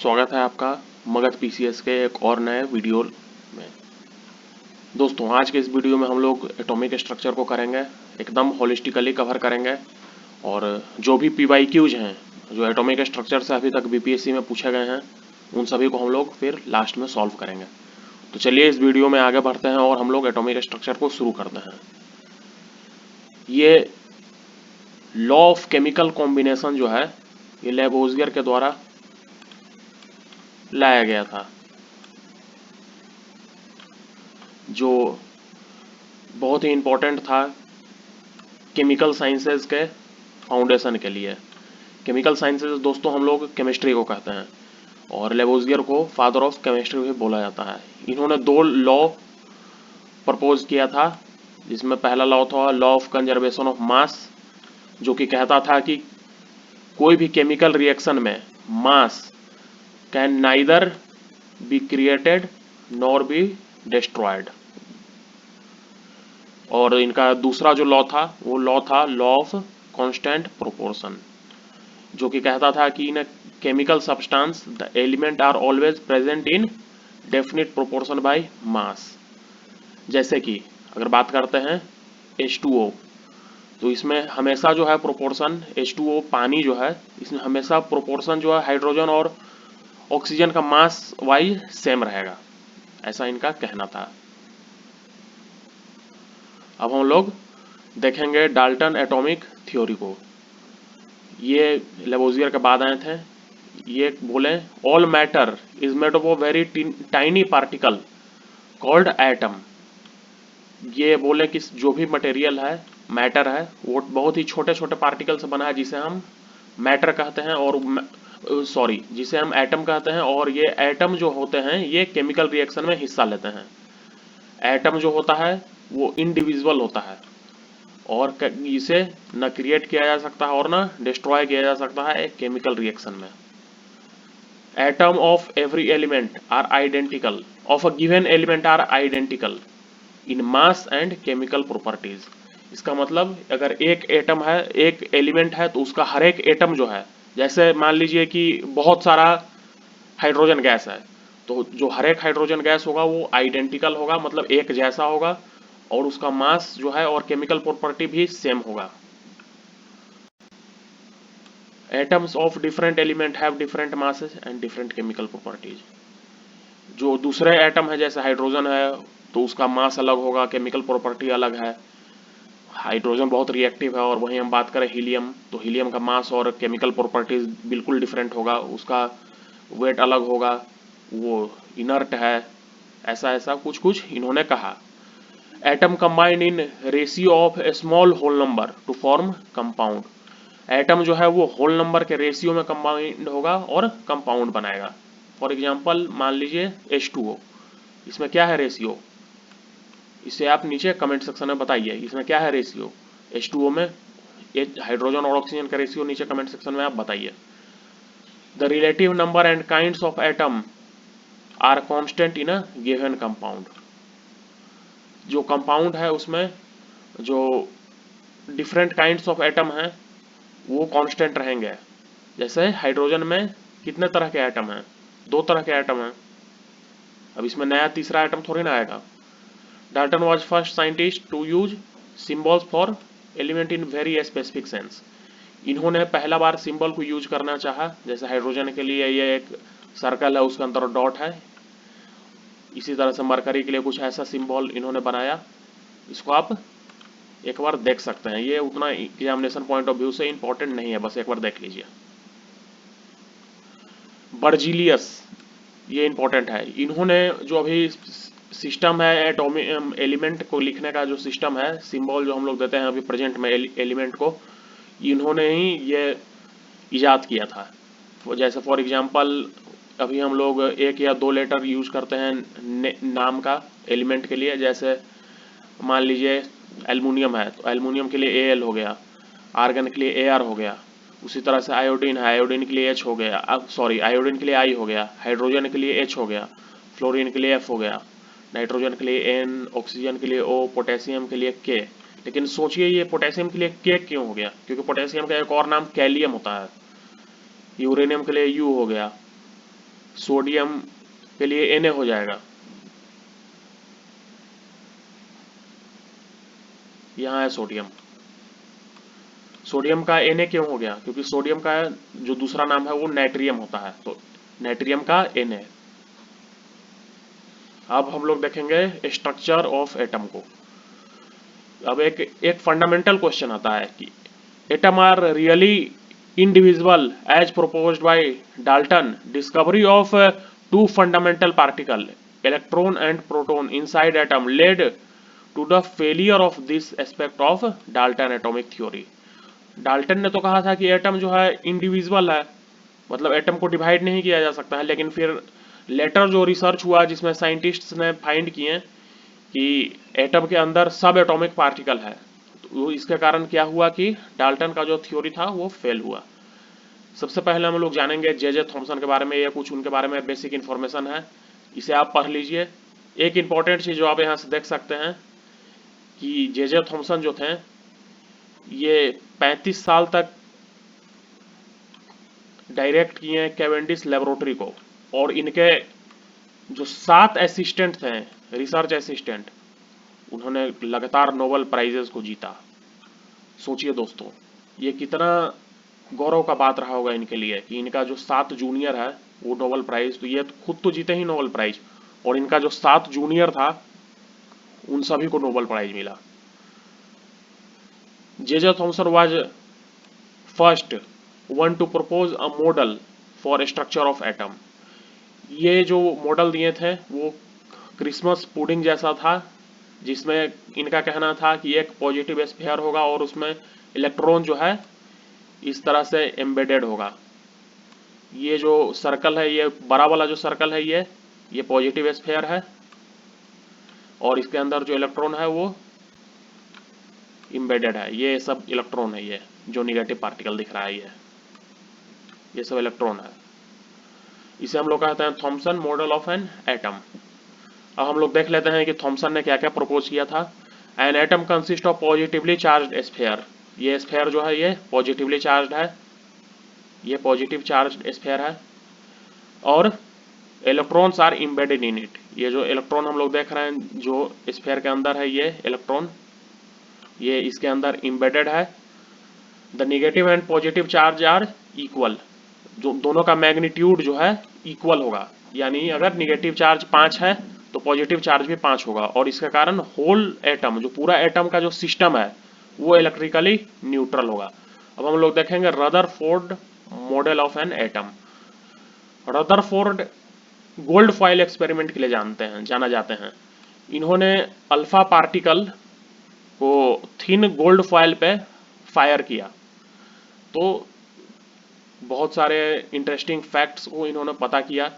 स्वागत है आपका मगध पीसीएस के एक और नए वीडियो में। दोस्तों, आज के इस वीडियो में हम लोग एटॉमिक स्ट्रक्चर को करेंगे, एकदम होलिस्टिकली कवर करेंगे और जो भी पीवाईक्यूज हैं जो एटॉमिक स्ट्रक्चर से अभी तक बीपीएससी में पूछे गए हैं उन सभी को हम लोग फिर लास्ट में सॉल्व करेंगे। तो चलिए इस वीडियो में आगे बढ़ते हैं और हम लोग एटॉमिक स्ट्रक्चर को शुरू करते हैं। ये लॉ ऑफ केमिकल कॉम्बिनेशन जो है ये लेबोज़ियर के द्वारा लाया गया था, जो बहुत ही इम्पोर्टेंट था केमिकल साइंसेज के फाउंडेशन के लिए। केमिकल साइंसेज दोस्तों हम लोग केमिस्ट्री को कहते हैं और लेबोज़ियर को फादर ऑफ केमिस्ट्री भी बोला जाता है। इन्होंने दो लॉ प्रपोज किया था, जिसमें पहला लॉ था law of conservation of mass, जो कि कहता था कि कोई भी केमिकल रिएक्शन में मास can neither be created nor be destroyed. और इनका दूसरा जो लॉ था वो लॉ था लॉ ऑफ कांस्टेंट प्रोपोर्शन, जो कि कहता था कि in a chemical substance the element are always present in definite proportion by mass. जैसे कि अगर बात करते हैं H2O, तो इसमें हमेशा जो है प्रोपोर्शन H2O पानी जो है इसमें हमेशा प्रोपोर्शन जो है हाइड्रोजन और ऑक्सीजन का मास वाइज सेम रहेगा, ऐसा इनका कहना था। अब हम लोग देखेंगे डाल्टन एटॉमिक थ्योरी को। ये लेबोज़ियर के बाद आए थे। ये बोले all matter is made of very tiny particle called atom. ये बोले कि जो भी मटेरियल है मैटर है वो बहुत ही छोटे छोटे पार्टिकल से बना है, जिसे हम मैटर कहते हैं और जिसे हम एटम कहते हैं। और ये एटम जो होते हैं ये केमिकल रिएक्शन में हिस्सा लेते हैं। एटम जो होता है वो इंडिविजुअल होता है और इसे न क्रिएट किया जा सकता है और न डिस्ट्रॉय किया जा सकता है एक केमिकल रिएक्शन में। Atom of every element are identical of a given element are identical in mass and chemical properties. इसका मतलब अगर एक एटम है, एक एलिमेंट है, तो उसका हर एक एटम जो है, जैसे मान लीजिए कि बहुत सारा हाइड्रोजन गैस है, तो जो हर एक हाइड्रोजन गैस होगा वो आइडेंटिकल होगा, मतलब एक जैसा होगा और उसका मास जो है और केमिकल प्रॉपर्टी भी सेम होगा। Atoms of different element have different masses and different chemical properties. जो दूसरे एटम है जैसे हाइड्रोजन है तो उसका मास अलग होगा, केमिकल प्रॉपर्टी अलग है। हाइड्रोजन बहुत रिएक्टिव है और वहीं हम बात करें हीलियम, तो हीलियम का मास और केमिकल प्रॉपर्टीज बिल्कुल डिफरेंट होगा, उसका वेट अलग होगा, वो इनर्ट है। ऐसा ऐसा कुछ कुछ इन्होंने कहा। Atom combined in ratio of a small whole number to form compound. Atom जो है वो होल नंबर के रेशियो में कंबाइंड होगा और कंपाउंड बनाएगा। फॉर एग्जांपल मान लीजिए H2O, इसमें क्या है रेशियो, इसे आप नीचे कमेंट सेक्शन में बताइए इसमें क्या है रेशियो। H2O में हाइड्रोजन और ऑक्सीजन का रेशियो नीचे कमेंट सेक्शन में आप बताइए। The relative number and kinds of atom are constant in a given compound. जो कंपाउंड है उसमें जो डिफरेंट काइंड्स ऑफ एटम हैं वो कांस्टेंट रहेंगे। जैसे हाइड्रोजन में कितने तरह के एटम हैं, दो तरह के एटम हैं। अब इसमें नया तीसरा एटम थोड़ी ना आएगा। Dalton was first scientist to use symbols for element in very specific sense. इन्होंने पहला बार सिंबल को यूज करना चाहा। जैसे हाइड्रोजन के लिए ये एक सर्कल है, उसके अंदर डॉट है, इसी तरह से मरकरी के लिए कुछ ऐसा सिंबल इन्होंने बनाया। इसको आप एक बार देख सकते हैं, ये उतना एग्जामिनेशन पॉइंट ऑफ व्यू से इंपॉर्टेंट नहीं है, बस एक बार देख लीजिए। बर्जीलियस, ये इंपॉर्टेंट है। इन्होंने जो अभी सिस्टम है एटॉमिक एलिमेंट को लिखने का जो सिस्टम है, सिंबल जो हम लोग देते हैं अभी प्रेजेंट में एलिमेंट को, इन्होंने ही ये इजाद किया था। जैसे फॉर एग्जांपल अभी हम लोग एक या दो लेटर यूज करते हैं नाम का एलिमेंट के लिए। जैसे मान लीजिए एल्युमिनियम है तो एल्युमिनियम के लिए Al हो गया, आर्गन के लिए Ar हो गया। उसी तरह से आयोडीन है, आयोडीन के लिए H हो गया, अब सॉरी आयोडीन के लिए I हो गया, हाइड्रोजन के लिए H हो गया, फ्लोरीन के लिए F हो गया, नाइट्रोजन के लिए N, ऑक्सीजन के लिए O, पोटेशियम के लिए K। लेकिन सोचिए ये पोटेशियम के लिए K क्यों हो गया, क्योंकि पोटेशियम का एक और नाम कैलियम होता है। यूरेनियम के लिए U हो गया, सोडियम के लिए Na हो जाएगा, यहाँ है सोडियम। सोडियम का Na क्यों हो गया? क्योंकि सोडियम का जो दूसरा नाम है वो नाइट्रियम होता है, तो नाइट्रियम का Na। अब हम लोग देखेंगे स्ट्रक्चर ऑफ एटम को। अब एक फंडामेंटल क्वेश्चन आता है कि atom are really individual as proposed by Dalton, discovery of two fundamental particle electron and proton inside atom led to the failure of this aspect of Dalton atomic theory. Dalton ने तो कहा था कि atom जो है individual है, मतलब atom को डिवाइड नहीं किया जा सकता है, लेकिन फिर लेटर जो रिसर्च हुआ जिसमें साइंटिस्ट्स ने फाइंड किए कि एटम के अंदर सब एटॉमिक पार्टिकल है, तो इसके कारण क्या हुआ कि डाल्टन का जो थ्योरी था वो फेल हुआ। सबसे पहले हम लोग जानेंगे जे थॉमसन के बारे में, या कुछ उनके बारे में बेसिक इन्फॉर्मेशन है, इसे आप पढ़ लीजिए। एक इंपॉर्टेंट चीज जो आप यहाँ से देख सकते हैं कि जे थॉमसन जो थे ये 35 साल तक डायरेक्ट किए कैवेंडिश लेबोरेटरी को, और इनके जो 7 असिस्टेंट थे, रिसर्च असिस्टेंट, उन्होंने लगातार नोबेल प्राइजेस को जीता। सोचिए दोस्तों, ये कितना गौरव का बात रहा होगा इनके लिए कि इनका जो 7 जूनियर है वो नोबेल प्राइज, तो ये खुद तो जीते ही नोबेल प्राइज, और इनका जो 7 जूनियर था उन सभी को नोबेल प्राइज मिला। J Thomson was first one two propose a model for structure of atom. ये जो मॉडल दिए थे वो क्रिसमस पुडिंग जैसा था, जिसमें इनका कहना था कि एक पॉजिटिव स्फीयर होगा और उसमें इलेक्ट्रॉन जो है इस तरह से एम्बेडेड होगा। ये जो सर्कल है, ये बड़ा वाला जो सर्कल है ये पॉजिटिव स्फीयर है, और इसके अंदर जो इलेक्ट्रॉन है वो एम्बेडेड है। ये सब इलेक्ट्रॉन है, ये जो निगेटिव पार्टिकल दिख रहा है ये सब इलेक्ट्रॉन है। इसे हम लोग कहते हैं Thompson model of an atom. अब हम लोग देख लेते हैं कि थॉमसन ने क्या क्या प्रपोज किया था। An atom consist of positively charge sphere. ये स्फीयर जो है ये पॉजिटिवली चार्ज है, ये पॉजिटिव चार्ज स्फीयर है, और electrons are embedded in it. ये जो इलेक्ट्रॉन हम लोग देख रहे हैं जो स्फीयर के अंदर है, ये इलेक्ट्रॉन ये इसके अंदर इम्बेडेड है। The negative and positive charge are equal. जो दोनों का मैग्नीट्यूड जो है इक्वल होगा, यानी अगर निगेटिव चार्ज 5 है तो पॉजिटिव चार्ज भी 5 होगा, और इसके कारण होल एटम, जो पूरा एटम का जो सिस्टम है वो इलेक्ट्रिकली न्यूट्रल होगा। अब हम लोग देखेंगे Rutherford model of an atom. Rutherford gold foil experiment के लिए जाना जाते हैं। इन्होंने अल्फा पार्टिकल को थिन गोल्ड फॉइल पे फायर किया, तो बहुत सारे इंटरेस्टिंग फैक्ट्स को इन्होंने पता किया।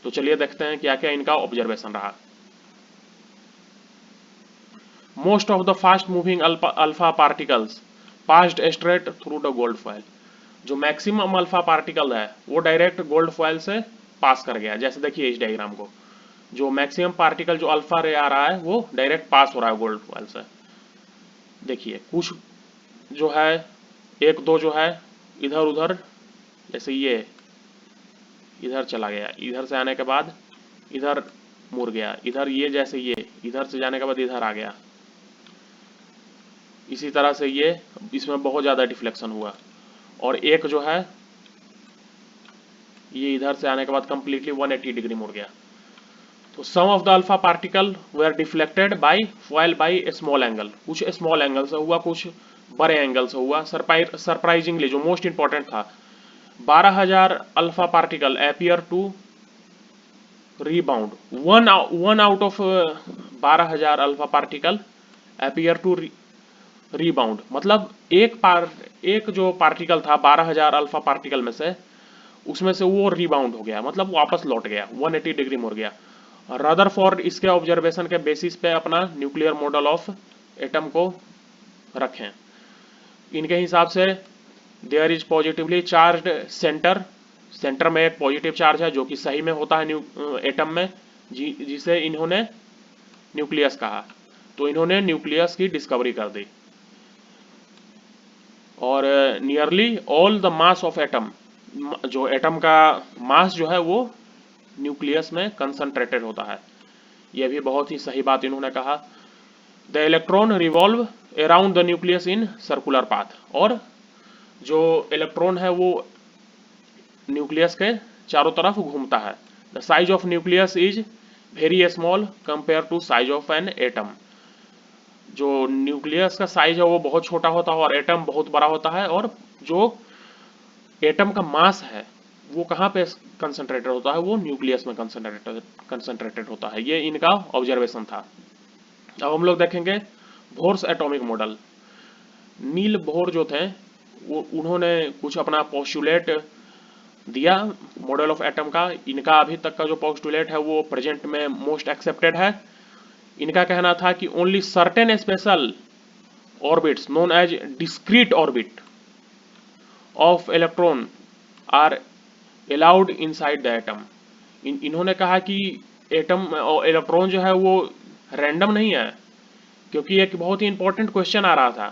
तो चलिए देखते हैं क्या क्या इनका ऑब्जर्वेशन रहा। Most of the fast moving alpha particles passed straight through the gold foil. जो मैक्सिमम अल्फा पार्टिकल है वो डायरेक्ट गोल्ड फॉइल से पास कर गया। जैसे देखिए इस डायग्राम को, जो मैक्सिमम पार्टिकल जो अल्फा रे आ रहा है वो डायरेक्ट पास हो रहा है गोल्ड फॉइल से। देखिए कुछ जो है, एक दो जो है इधर उधर, जैसे ये इधर चला गया, इधर से आने के बाद इधर मुड़ गया, इधर ये जैसे ये इधर से जाने के बाद इधर आ गया, इसी तरह से ये इसमें बहुत ज़्यादा डिफ्लेक्शन हुआ। और एक जो है ये इधर से आने के बाद कंप्लीटली 180 डिग्री मुड़ गया। तो some of the alpha particle were deflected by foil by a small angle. कुछ स्मॉल एंगल से हुआ, कुछ बड़े एंगल से हुआ। सरप्राइजिंगली जो मोस्ट इंपॉर्टेंट था, 12,000 alpha particle appear to rebound. One out of 12,000 alpha particle appear to rebound, मतलब एक जो पार्टिकल था 12,000 अल्फा पार्टिकल में से, उसमें से वो रीबाउंड हो गया, मतलब वापस लौट गया, 180 डिग्री मुड़ गया। रदरफोर्ड इसके ऑब्जर्वेशन के बेसिस पे अपना न्यूक्लियर मॉडल ऑफ एटम को रखें। इनके हिसाब से there is positively charged centre. Centre में एक पॉजिटिव चार्ज है जो कि सही में होता है एटम में, जिसे इन्होंने न्यूक्लियस कहा। तो इन्होंने न्यूक्लियस की डिस्कवरी कर दी। और nearly all the mass of atom, जो एटम का मास जो है वो न्यूक्लियस में कंसंट्रेटेड होता है। यह भी बहुत ही सही बात इन्होंने कहा। The electron revolve around the nucleus in circular path, और जो इलेक्ट्रॉन है वो न्यूक्लियस के चारों तरफ घूमता है। The size of nucleus is very small compare to size of an atom. जो न्यूक्लियस का साइज है वो बहुत छोटा होता है और एटम बहुत बड़ा होता है, और जो एटम का मास है वो कहाँ पे कंसंट्रेटेड होता है, वो न्यूक्लियस में कंसंट्रेटेड होता है। ये इनका ऑब्जर्वेशन था। अब हम लोग देखेंगे Bohr's atomic model. Niels Bohr जो थे वो उन्होंने कुछ अपना पोस्टुलेट दिया मॉडल ऑफ एटम का। इनका अभी तक का जो पोस्टुलेट है वो प्रेजेंट में मोस्ट एक्सेप्टेड है। इनका कहना था कि only certain special orbits known as discrete orbit of electron are allowed inside the atom. इन्होंने कहा कि एटम इलेक्ट्रॉन जो है वो रैंडम नहीं है, क्योंकि एक बहुत ही इंपॉर्टेंट क्वेश्चन आ रहा था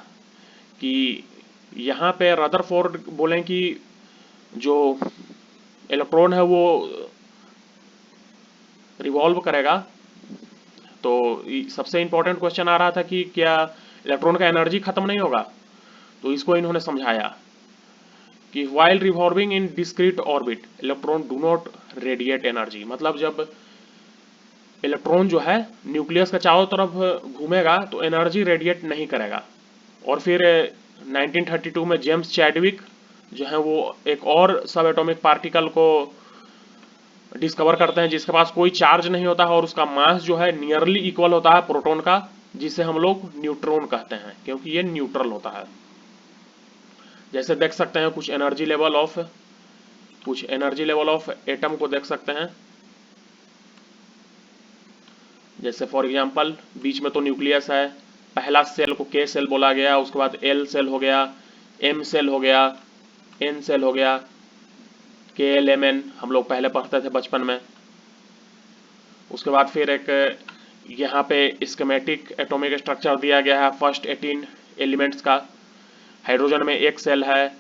कि यहाँ पे रदरफोर्ड बोलें कि जो इलेक्ट्रॉन है वो रिवॉल्व करेगा, तो सबसे इंपॉर्टेंट क्वेश्चन आ रहा था कि क्या इलेक्ट्रॉन का एनर्जी खत्म नहीं होगा। तो इसको इन्होंने समझाया कि while revolving in discrete orbit electron do not radiate energy. मतलब जब इलेक्ट्रॉन जो है न्यूक्लियस के चारों तरफ घूमेगा तो एनर्जी रेडिएट नहीं करेगा। और फिर 1932 में जेम्स चैडविक जो है वो एक और सब एटॉमिक पार्टिकल को डिस्कवर करते हैं जिसके पास कोई चार्ज नहीं होता है और उसका मास जो है नियरली इक्वल होता है प्रोटॉन का, जिसे हम लोग न्यूट्रॉन कहते हैं क्योंकि ये न्यूट्रल होता है। जैसे देख सकते हैं कुछ एनर्जी लेवल ऑफ एटम को देख सकते हैं। जैसे फॉर एग्जांपल बीच में तो न्यूक्लियस है, पहला सेल को के सेल बोला गया, उसके बाद एल सेल हो गया, एम सेल हो गया, एन सेल हो गया, के एल एम एन हम लोग पहले पढ़ते थे बचपन में। उसके बाद फिर एक यहाँ पे स्कीमेटिक एटॉमिक स्ट्रक्चर दिया गया है फर्स्ट 18 एलिमेंट्स का। हाइड्रोजन में एक सेल है,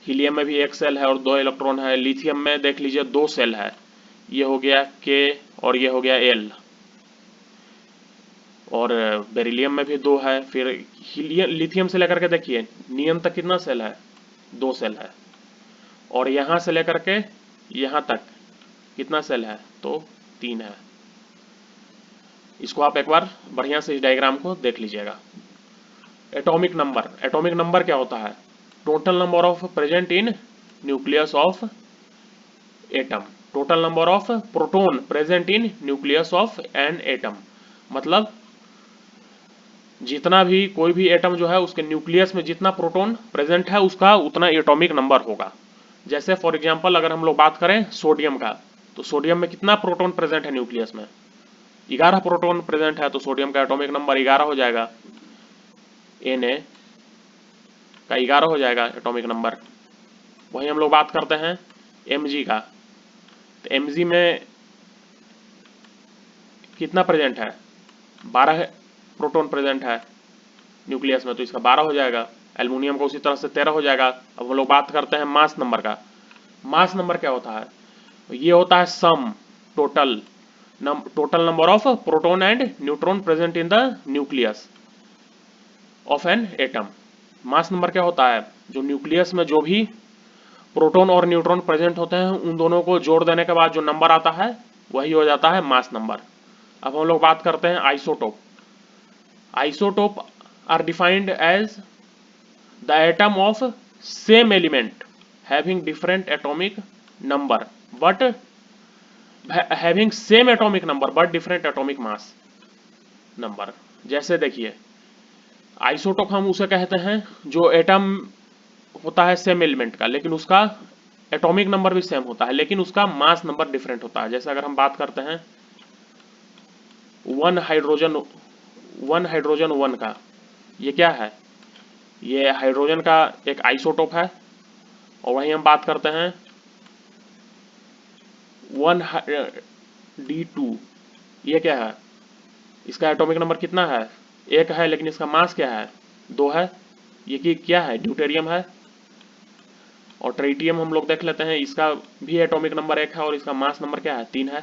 हीलियम में भी एक सेल है और 2 इलेक्ट्रॉन है, लिथियम में देख लीजिए 2 सेल है, ये हो गया के और ये हो गया एल, और बेरिलियम में भी 2 है। फिर हीलियम लिथियम से लेकर के देखिए नियम तक कितना सेल है, 2 सेल है, और यहाँ से लेकर के यहाँ तक कितना सेल है, तो 3 है। इसको आप एक बार बढ़िया से इस डायग्राम को देख लीजिएगा। एटॉमिक नंबर क्या होता है, total number of present in nucleus of atom, total number of proton present in nucleus of an atom. मतलब जितना भी कोई भी एटम जो है उसके न्यूक्लियस में जितना प्रोटॉन प्रेजेंट है उसका उतना एटॉमिक नंबर होगा। जैसे फॉर एग्जांपल अगर हम लोग बात करें सोडियम का, तो सोडियम में कितना प्रोटॉन प्रेजेंट है न्यूक्लियस में, 11 प्रोटॉन प्रेजेंट है, तो सोडियम का एटॉमिक नंबर 11 हो जाएगा, Na का 11 हो जाएगा एटॉमिक नंबर। वहीं हम लोग बात करते हैं Mg का, तो Mg में कितना प्रेजेंट है, 12 प्रोटॉन प्रेजेंट है न्यूक्लियस में, तो इसका 12 हो जाएगा। एल्युमिनियम का उसी तरह से 13 हो जाएगा। अब हम लोग बात करते हैं मास नंबर का। मास नंबर क्या होता है, ये होता है sum total number of proton and neutron present in the nucleus of an atom. Mass number क्या होता है, जो न्यूक्लियस में जो भी प्रोटॉन और न्यूट्रॉन प्रेजेंट होते हैं उन दोनों को जोड़ देने के बाद जो नंबर आता है वही हो जाता है मास नंबर। अब हम लोग बात करते हैं isotope. Isotope are defined as the atom of same element having different atomic number but having same atomic number but different atomic mass number. जैसे देखिए आइसोटोप हम उसे कहते हैं जो एटम होता है सेम एलिमेंट का, लेकिन उसका एटॉमिक नंबर भी सेम होता है लेकिन उसका मास नंबर डिफरेंट होता है। जैसे अगर हम बात करते हैं वन हाइड्रोजन वन का, ये क्या है, ये हाइड्रोजन का एक आइसोटोप है। और वहीं हम बात करते हैं 1D2, ये क्या है, इसका एटॉमिक नंबर कितना है, 1 है, लेकिन इसका मास क्या है, 2 है। ये क्या है, ड्यूटेरियम है। और ट्रिटियम हम लोग देख लेते हैं, इसका भी एटॉमिक नंबर 1 है और इसका मास नंबर क्या है, 3 है।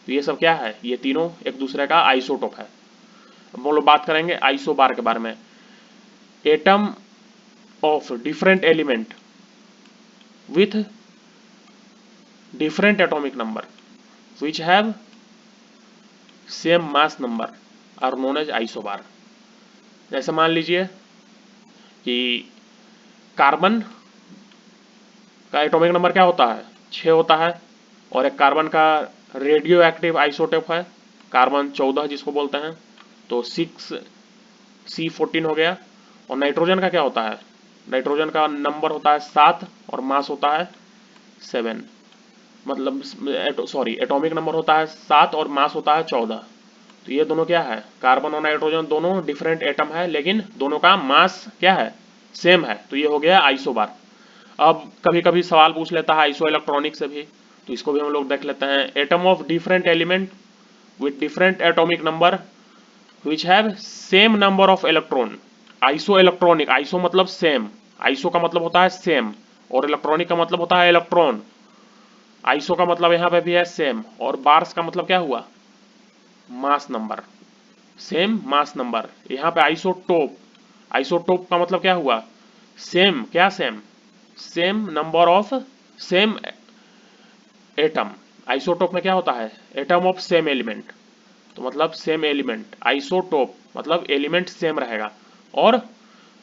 तो ये सब क्या है, ये तीनों एक दूसरे का आइसोटोप है। अब हम लोग बात करेंगे आइसोबार के बारे में। Atom of different element with different atomic number which have same mass number are known as isobar. जैसे मान लीजिए कि कार्बन का एटॉमिक नंबर क्या होता है, 6 होता है, और एक कार्बन का रेडियो एक्टिव आइसोटोप है कार्बन 14 जिसको बोलते हैं, तो 6C14 हो गया। और नाइट्रोजन का क्या होता है, नाइट्रोजन का नंबर होता है 7 और मास होता है 7, मतलब सॉरी एटॉमिक नंबर होता है 7 और मास होता है 14। तो ये दोनों क्या है, कार्बन और नाइट्रोजन दोनों डिफरेंट एटम है लेकिन दोनों का मास क्या है, सेम है। तो ये हो गया आइसोबार। अब कभी कभी सवाल पूछ लेता है आइसो इलेक्ट्रॉनिक से भी, तो इसको भी हम लोग देख लेते हैं। Atom of different element with different atomic number which have same number of electron. Iso electronic, iso मतलब सेम, आइसो का मतलब होता है सेम और इलेक्ट्रॉनिक का मतलब होता है इलेक्ट्रॉन। आइसो का मतलब यहां पे भी है सेम और बार्स का मतलब क्या हुआ, mass number, same mass number. यहां पे आइसोटोप, आइसोटोप का मतलब क्या हुआ, सेम, क्या same, same number of same atom. Isotope में क्या होता है, एटम ऑफ सेम एलिमेंट, तो मतलब सेम एलिमेंट। आइसोटोप मतलब एलिमेंट सेम रहेगा और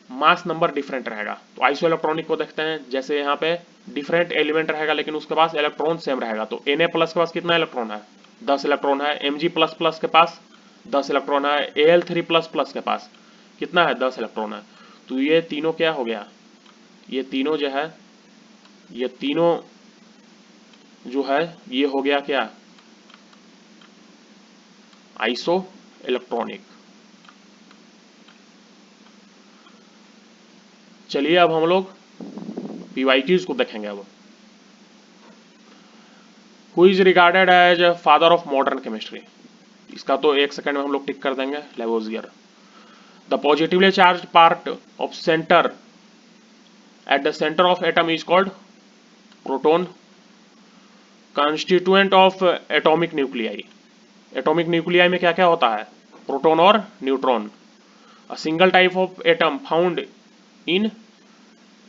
मास नंबर डिफरेंट रहेगा। तो आइसो इलेक्ट्रॉनिक को देखते हैं, जैसे यहाँ पे डिफरेंट एलिमेंट रहेगा लेकिन उसके पास इलेक्ट्रॉन सेम रहेगा। तो Na प्लस के पास कितना इलेक्ट्रॉन है, 10 इलेक्ट्रॉन है। Mg प्लस प्लस के पास 10 इलेक्ट्रॉन है। Al3 प्लस प्लस के पास कितना है, 10 इलेक्ट्रॉन है। तो ये तीनों क्या हो गया, ये तीनों जो है, ये तीनों जो है ये हो गया क्या, आइसो इलेक्ट्रॉनिक। चलिए अब हम लोग पीवाईक्यूज को देखेंगे। अब who is regarded as father of modern chemistry, इसका तो एक सेकंड में हम लोग टिक कर देंगे, Lavoisier. The positively charge part of centre at the centre of atom is called proton, constituent of atomic nuclei. Atomic nuclei में क्या क्या होता है, प्रोटॉन और neutron. A single type of atom found in,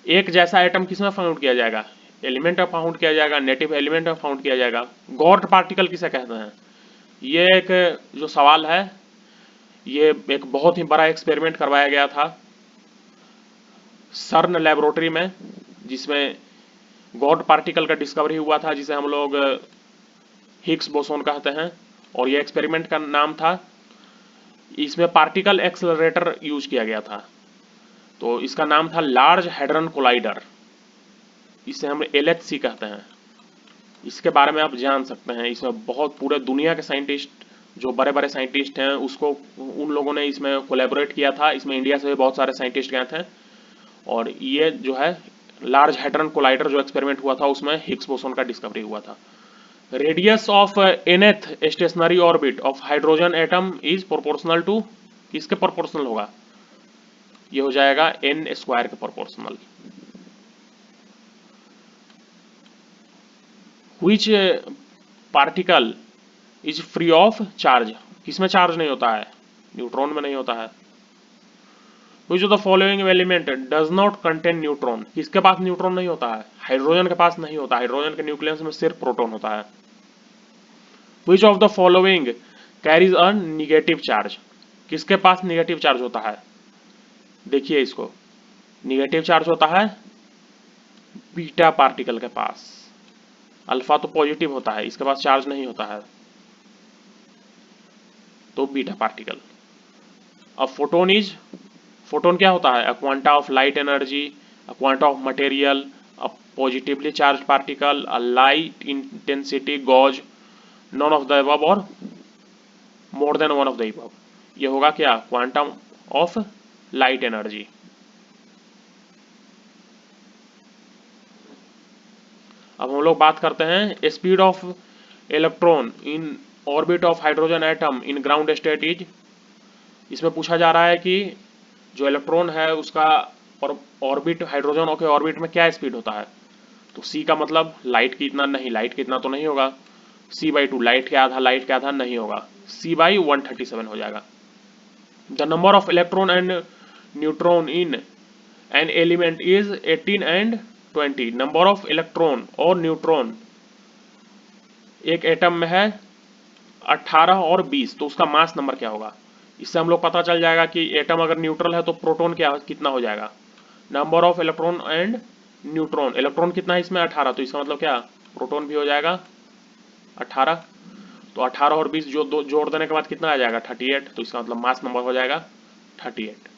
एक जैसा एटम किसमें found किया जाएगा, एलिमेंट में फाउंड किया जाएगा, नेटिव एलिमेंट में फाउंड किया जाएगा। गॉर्ट पार्टिकल किसे कहते हैं, ये एक जो सवाल है, ये एक बहुत ही बड़ा एक्सपेरिमेंट करवाया गया था सर्न लेबोरेटरी में, जिसमें गॉड पार्टिकल का डिस्कवरी हुआ था जिसे हम लोग हिग्स बोसोन कहते हैं। और ये एक्सपेरिमेंट का नाम था, इसमें पार्टिकल एक्सेलरेटर यूज किया गया था, तो इसका नाम था लार्ज हैड्रन कोलाइडर, इसे हम LHC कहते हैं। इसके बारे में आप जान सकते हैं, इसमें बहुत पूरे दुनिया के साइंटिस्ट, जो बड़े बड़े साइंटिस्ट हैं उसको, उन लोगों ने इसमें कोलैबोरेट किया था। इसमें इंडिया से भी बहुत सारे साइंटिस्ट गए थे। और ये जो है लार्ज हैड्रन कोलाइडर जो एक्सपेरिमेंट हुआ था उसमें हिग्स बोसोन का डिस्कवरी हुआ था। Radius of nth stationary orbit of hydrogen atom is proportional to, किसके प्रोपोर्शनल होगा, ये हो जाएगा n स्क्वायर के proportional. Which particle is free of charge, किसमें चार्ज नहीं होता है, न्यूट्रॉन में नहीं होता है। Which of the following element does not contain neutron, किसके पास न्यूट्रॉन नहीं होता है, हाइड्रोजन के पास नहीं होता, हाइड्रोजन के न्यूक्लियस में सिर्फ प्रोटॉन होता है। Which of the following carries a negative charge, किसके पास निगेटिव चार्ज होता है, देखिए इसको, निगेटिव चार्ज होता है बीटा पार्टिकल के पास। अल्फा तो पॉजिटिव होता है, इसके पास चार्ज नहीं होता है, तो बीटा पार्टिकल। अब फोटोन इज, फोटोन क्या होता है, a quanta of light energy, a quanta of material, a positively charge particle, a light intensity gauge, none of the above और more than one of the above. ये होगा क्या, quantum of light energy. अब हम लोग बात करते हैं speed of electron in orbit of hydrogen atom in ground state is. इसमें पूछा जा रहा है कि जो इलेक्ट्रॉन है उसका और ऑर्बिट, हाइड्रोजन के ऑर्बिट में क्या स्पीड होता है। तो C का मतलब लाइट की इतना नहीं, लाइट की इतना तो नहीं होगा, C/2 लाइट के आधा, लाइट के आधा नहीं होगा, C/137 हो जाएगा। The number of electron and neutron in an element is 18 and 20। Number of electron और न्यूट्रॉन एक एटम में है 18 और 20, तो उसका मास नंबर क्या होगा। इससे हम लोग पता चल जाएगा कि एटम अगर न्यूट्रल है तो प्रोटॉन क्या कितना हो जाएगा। Number of electron and neutron, electron कितना है इसमें 18, तो इसका मतलब क्या प्रोटॉन भी हो जाएगा 18। तो 18 और 20 जो जोड़ देने के बाद कितना आ जाएगा 38, तो इसका मतलब मास नंबर हो जाएगा 38।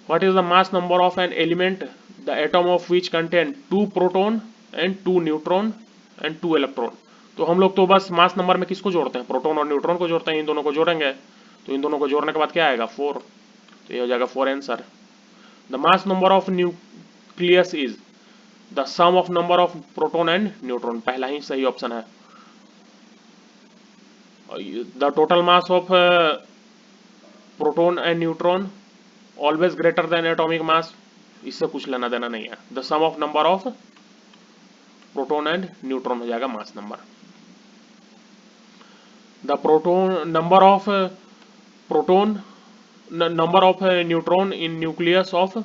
What is the mass number of an element the atom of which contain 2 proton and 2 neutron and 2 electron. तो हम लोग तो बस मास नंबर में किसको जोड़ते हैं, प्रोटॉन और न्यूट्रॉन को जोड़ते हैं, इन दोनों को जोड़ेंगे तो इन दोनों को जोड़ने के बाद क्या आएगा 4, तो ये हो जाएगा 4 answer. The mass number of nucleus is the sum of number of proton and neutron, पहला ही सही ऑप्शन है। The total mass of proton and neutron always greater than atomic mass, इससे कुछ लेना देना नहीं है। The sum of number of proton and neutron हो जाएगा mass number. The proton number of proton number of neutron in nucleus of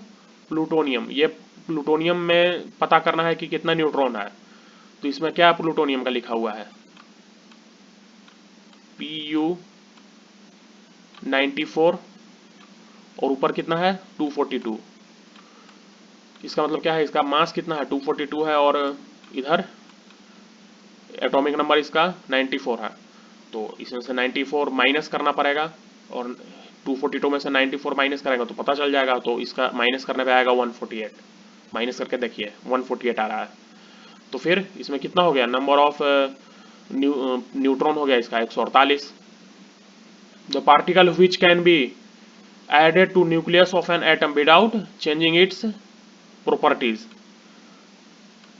plutonium, ये plutonium में पता करना है कि कितना न्यूट्रॉन है, तो इसमें क्या प्लूटोनियम का लिखा हुआ है Pu94 और ऊपर कितना है 242, इसका मतलब क्या है, इसका मास कितना है 242 है और इधर एटॉमिक नंबर इसका 94 है, तो इसमें से 94 माइनस करना पड़ेगा और 242 में से 94 माइनस करेगा तो पता चल जाएगा, तो इसका माइनस करने पे आएगा 148, माइनस करके देखिए 148 आ रहा है। तो फिर इसमें कितना हो गया नंबर ऑफ न्यूट्रॉन हो गया इसका 148। The particle which can be added to nucleus of an atom without changing its properties,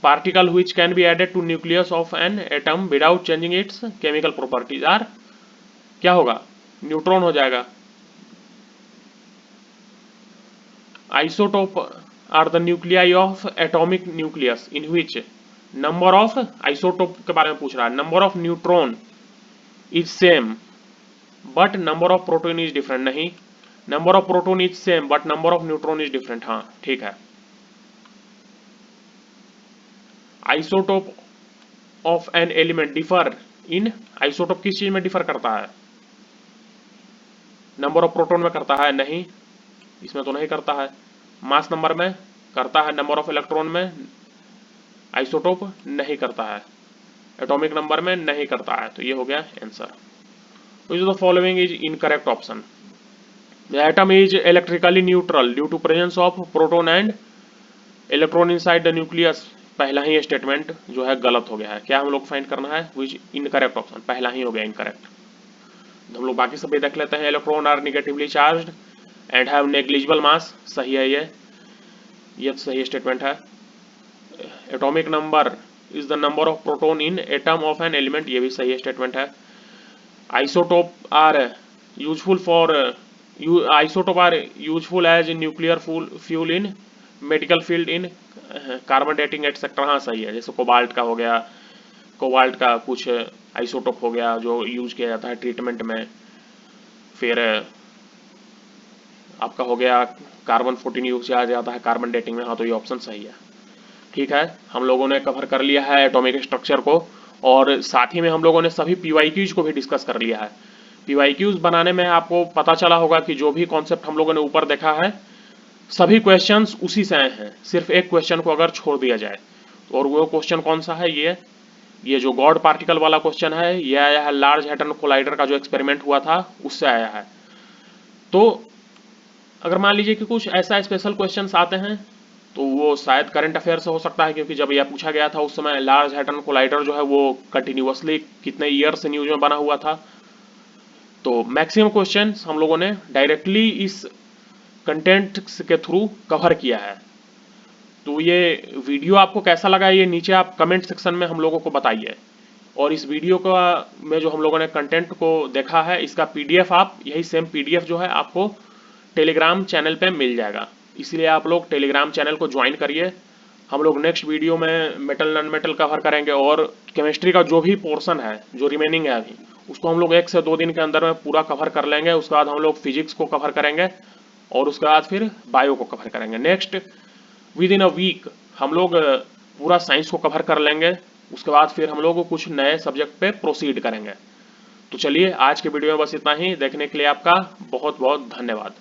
particle which can be added to nucleus of an atom without changing its chemical properties are, क्या होगा neutron हो जाएगा। Isotope are the nuclei of atomic nucleus in which number of, isotope के बारे में पूछ रहा है, number of neutron is same but number of proton is different, नहीं number of proton is same but number of neutron is different, हाँ ठीक है। Isotope of an element differ in, isotope किस चीज में डिफर करता है, नंबर ऑफ प्रोटॉन में करता है, नहीं इसमें तो नहीं करता है। मास नंबर में करता है, नंबर ऑफ इलेक्ट्रॉन में आइसोटोप नहीं करता है, एटॉमिक नंबर में नहीं करता है, तो ये हो गया answer. Which of the following is incorrect option. The atom is electrically neutral due to presence of proton and electron inside the nucleus, पहला ही स्टेटमेंट जो है गलत हो गया है, क्या हम लोग फाइंड करना है विच इनकरेक्ट ऑप्शन, पहला ही हो गया इनकरेक्ट। हम लोग बाकी सब भी देख लेते हैं। Electron are negatively charged and have negligible mass, सही है ये तो सही स्टेटमेंट है। Atomic number is the number of proton in atom of an element, ये भी सही स्टेटमेंट है। Isotope are useful for, isotope are useful as nuclear fuel in medical field in carbon dating etcetera, हाँ सही है। जैसे cobalt का हो गया, कोबाल्ट का कुछ आइसोटोप हो गया जो यूज किया जाता है ट्रीटमेंट में। फिर आपका हो गया कार्बन 14 यूज किया जाता है कार्बन डेटिंग में, हाँ तो ये ऑप्शन सही है। ठीक है, हम लोगों ने कवर कर लिया है एटॉमिक स्ट्रक्चर को और साथ ही में हम लोगों ने सभी PYQs को भी डिस्कस कर लिया है। PYQs बनाने में आपको पता चला होगा कि जो भी कॉन्सेप्ट हम लोगों ने ऊपर देखा है सभी क्वेश्चंस उसी से आए हैं, सिर्फ एक क्वेश्चन को अगर छोड़ दिया जाए, और वो क्वेश्चन कौन सा है, ये जो गॉड पार्टिकल वाला क्वेश्चन है, ये आया है लार्ज हैड्रन कोलाइडर का जो एक्सपेरिमेंट हुआ था उससे आया है। तो अगर मान लीजिए कि कुछ ऐसा स्पेशल क्वेश्चंस आते हैं तो वो शायद करंट अफेयर से हो सकता है, क्योंकि जब यह पूछा गया था उस समय लार्ज हैड्रन कोलाइडर जो है वो कंटिन्यूअसली कितने ईयर से न्यूज में बना हुआ था। तो मैक्सिमम क्वेश्चंस हम लोगों ने डायरेक्टली इस कंटेंट के थ्रू कवर किया है। तो ये वीडियो आपको कैसा लगा ये नीचे आप कमेंट सेक्शन में हम लोगों को बताइए, और इस वीडियो का में जो हम लोगों ने कंटेंट को देखा है इसका PDF आप, यही सेम PDF जो है आपको टेलीग्राम चैनल पे मिल जाएगा, इसलिए आप लोग टेलीग्राम चैनल को ज्वाइन करिए हम लोग नेक्स्ट वीडियो में मेटल नॉन मेटल कवर करेंगे, और केमिस्ट्री का जो भी पोर्शन है जो रिमेनिंग है अभी, उसको हम लोग 1 से 2 दिन के अंदर में पूरा कवर कर लेंगे। उसके बाद हम लोग फिजिक्स को कवर करेंगे, और उसके बाद फिर बायो को कवर करेंगे। Next within a week हम लोग पूरा साइंस को कवर कर लेंगे। उसके बाद फिर हम लोग कुछ नए सब्जेक्ट पे प्रोसीड करेंगे। तो चलिए आज के वीडियो में बस इतना ही। देखने के लिए आपका बहुत बहुत धन्यवाद।